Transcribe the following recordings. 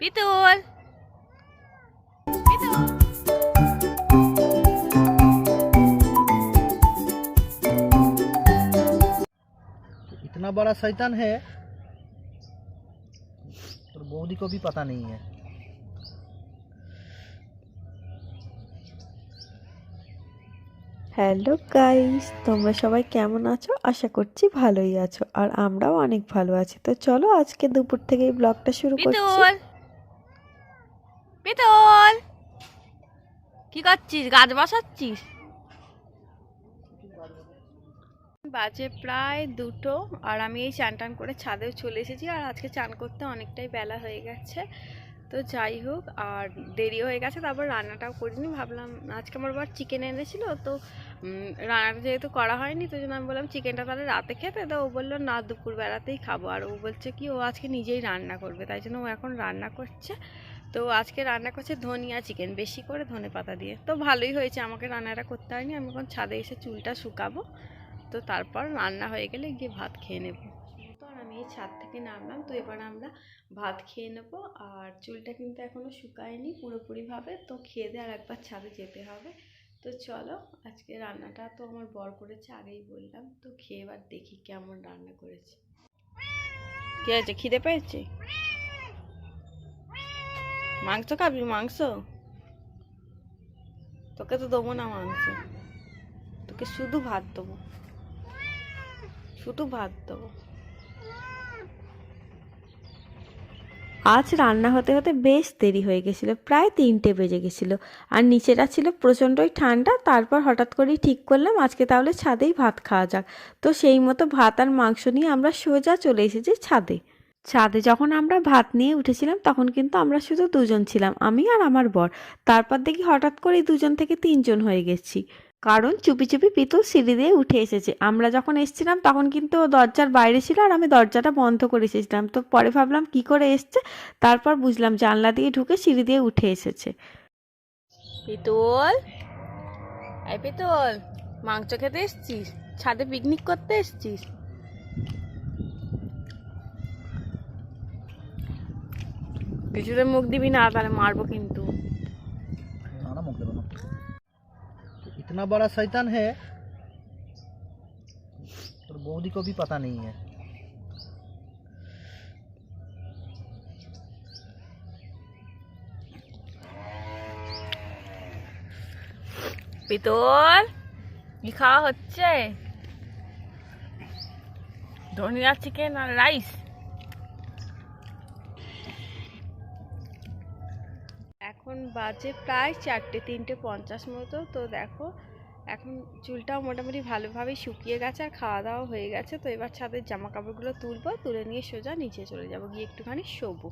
পিতুল পিতুল इतना बड़ा शैतान है और बौदी को भी पता नहीं है। হ্যালো গাইস, তোমরা সবাই কেমন আছো? আশা করছি ভালোই আছো, আর আমরাও অনেক ভালো আছি। তো চলো আজকে দুপুর থেকে এই ব্লগটা শুরু করছি। পিতুল পিতুল কি করছিস? গাছ বসাচ্ছিস? বাজে প্রায় 2টো, আর আমি এই চান টান করে ছাদেও চলে এসেছি। আর আজকে চান করতে অনেকটাই বেলা হয়ে গেছে, তো যাই হোক, আর দেরি হয়ে গেছে। তারপর রান্নাটাও করিনি, ভাবলাম আজকে আমার আবার চিকেন এনেছিল, তো রান্নাটা যেহেতু করা হয়নি, তো জন্য আমি বললাম চিকেনটা তাহলে রাতে খেতে। তো ও বললো না, দুপুরবেলাতেই খাবো। আর ও বলছে কি ও আজকে নিজেই রান্না করবে, তাই জন্য ও এখন রান্না করছে। তো আজকে রান্না করছে ধনিয়া চিকেন, বেশি করে ধনে পাতা দিয়ে। তো ভালোই হয়েছে, আমাকে রান্নাটা করতে হয়নি। আমি এখন ছাদে এসে চুলটা শুকাবো, তো তারপর রান্না হয়ে গেলে গিয়ে ভাত খেয়ে নেব। তো আর আমি এই ছাদ থেকে নামলাম, তো এবার আমরা ভাত খেয়ে নেব। আর চুলটা কিন্তু এখনও শুকায়নি পুরোপুরিভাবে, তো খেয়ে দিয়ে আর একবার ছাদে যেতে হবে। তো চলো, আজকে রান্নাটা তো আমার বর করেছে, আগেই বললাম। তো খেয়ে এবার দেখি কেমন রান্না করেছে। কি হয়েছে, খিদে পেয়েছে? মাংস খাবি? মাংস তোকে তো দেবো না মাংস, তোকে শুধু ভাত দেবো, শুধু ভাত দেবো। আজ রান্না হতে হতে বেশ দেরি হয়ে গেছিলো, প্রায় 3টে বেজে গেছিলো। আর নিচেটা ছিল প্রচণ্ডই ঠান্ডা। তারপর হঠাৎ করেই ঠিক করলাম আজকে তাহলে ছাদেই ভাত খাওয়া যাক। তো সেই মতো ভাত আর মাংস নিয়ে আমরা সোজা চলে এসেছি ছাদে। ছাদে যখন আমরা ভাত নিয়ে উঠেছিলাম তখন কিন্তু আমরা শুধু দুজন ছিলাম, আমি আর আমার বর। তারপর দেখি হঠাৎ করেই 2জন থেকে 3জন হয়ে গেছি, কারণ চুপি চুপি পিতল সিঁড়ি দিয়ে উঠে এসেছে। আমরা যখন এসেছিলাম তখন কিন্তু ও দরজার বাইরে ছিল, আর আমি দরজাটা বন্ধ করে এসেছিলাম। তো পরে ভাবলাম কি করে এসছে, তারপর বুঝলাম জানলা দিয়ে ঢুকে সিঁড়ি দিয়ে উঠে এসেছে। পিতুল, এই পিতুল, মাংস খেতে এসছিস? ছাদে পিকনিক করতে এসছিস? কিছুতে মুখ দিবি না, তাহলে মারবো কিন্তু। ना ना मुख देना। इतना बड़ा शैतान है और बौदी को भी पता नहीं है। পিতুল, কি খাওয়া হচ্ছে? ধনিয়া চিকেন আর রাইস। এখন বাজে প্রায় 3:50 মতো। তো দেখো, এখন চুলটাও মোটামুটি ভালোভাবেই শুকিয়ে গেছে, আর খাওয়া দাওয়া হয়ে গেছে। তো এবার ছাদের জামা কাপড়গুলো তুলবো, তুলে নিয়ে সোজা নিচে চলে যাবো, গিয়ে একটুখানি শোবো।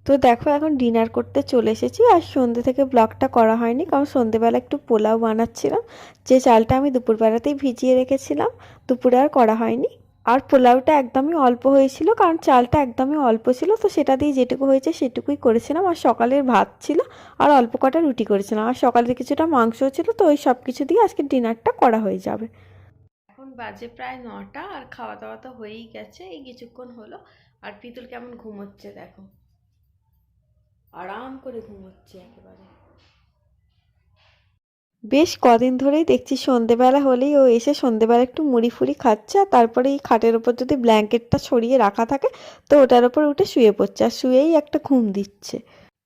তো দেখো এখন ডিনার করতে চলে এসেছি। আর সন্ধ্যে থেকে ব্লগটা করা হয়নি, কারণ সন্ধ্যেবেলা একটু পোলাও বানাচ্ছিলাম, যে চালটা আমি দুপুরবেলাতেই ভিজিয়ে রেখেছিলাম। দুপুরে আর করা হয়নি। আর পোলাওটা একদমই অল্প হয়েছিল, কারণ চালটা একদমই অল্প ছিল। তো সেটা দিয়ে যেটুকু হয়েছে সেটুকুই করেছিলাম। আর সকালের ভাত ছিল, আর অল্প কটা রুটি করেছিলাম, আর সকালের কিছুটা মাংসও ছিল। তো ওই সব কিছু দিয়ে আজকে ডিনারটা করা হয়ে যাবে। এখন বাজে প্রায় 9টা, আর খাওয়া দাওয়া তো হয়েই গেছে, এই কিছুক্ষণ হলো। আর পিতুল কেমন ঘুমোচ্ছে দেখো, আরাম করে ঘুমোচ্ছে একেবারে। বেশ কদিন ধরেই দেখছি সন্ধেবেলা হলেই ও এসে সন্ধেবেলা একটু মুড়ি ফুড়ি খাচ্ছে, আর তারপরে এই খাটের ওপর যদি ব্ল্যাঙ্কেটটা ছড়িয়ে রাখা থাকে তো ওটার ওপর উঠে শুয়ে পড়ছে, আর শুয়েই একটা ঘুম দিচ্ছে।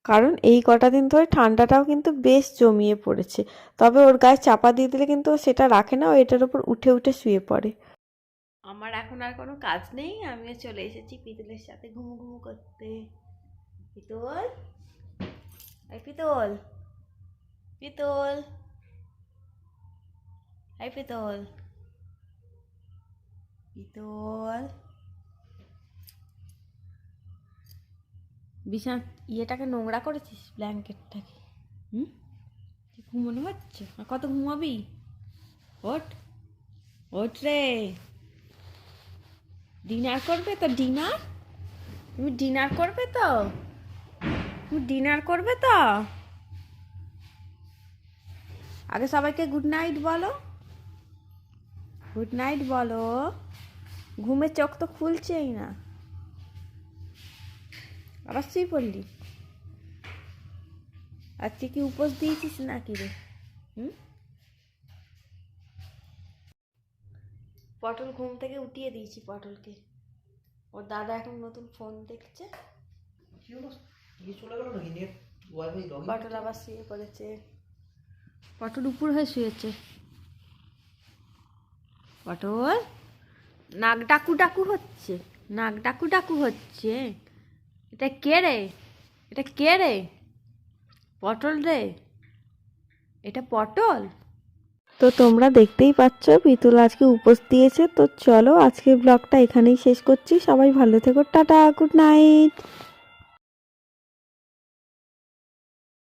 কারণ এই কটা দিন ধরে ঠান্ডাটাও কিন্তু বেশ জমিয়ে পড়েছে। তবে ওর গায়ে চাপা দিয়ে দিলে কিন্তু ও সেটা রাখে না, ও এটার ওপর উঠে উঠে শুয়ে পড়ে। আমার এখন আর কোনো কাজ নেই, আমিও চলে এসেছি পিতুলের সাথে ঘুমু ঘুমু করতে। পিতুল, এই পিতুল, পিতুল, এই পিতুল, পিতুল, বিছানা ইয়েটাকে নোংরা করেছিস, ব্ল্যাঙ্কেটটাকে? হুম, ঘুমোনো হচ্ছে? আর কত ঘুমাবি? ওঠ, ওঠ রে। ডিনার করবে তো? ডিনার, তুমি ডিনার করবে তো? তুমি ডিনার করবে তো? আগে সবাইকে গুড নাইট বলো, গুড নাইট বলো। ঘুমের চোখ তো খুলছেই না। আবার শুয়ে পড়লি? আজকে কি উপোস দিয়েছিস নাকি রে? হুম? পটল ঘুম থেকে উঠিয়ে দিয়েছি পটলকে। ওর দাদা এখন নতুন ফোন দেখছে। কি হলো? কি চলে গেল নাকি নেট ওয়াইফাই লগইন? পটল আবার শুয়ে পড়েছে। পটল উপর হয়ে শুয়েছে। পটল নাক ডাকু ডাকু হচ্ছে, নাক ডাকু ডাকু হচ্ছে। এটা কে রে? এটা কে রে? পটল রে? এটা পটল? তো তোমরা দেখতেই পাচ্ছ পিতুল আজকে উপোস দিয়েছে। তো চলো আজকে ব্লগটা এখানেই শেষ করছি। সবাই ভালো থেকো, টাটা, গুড নাইট।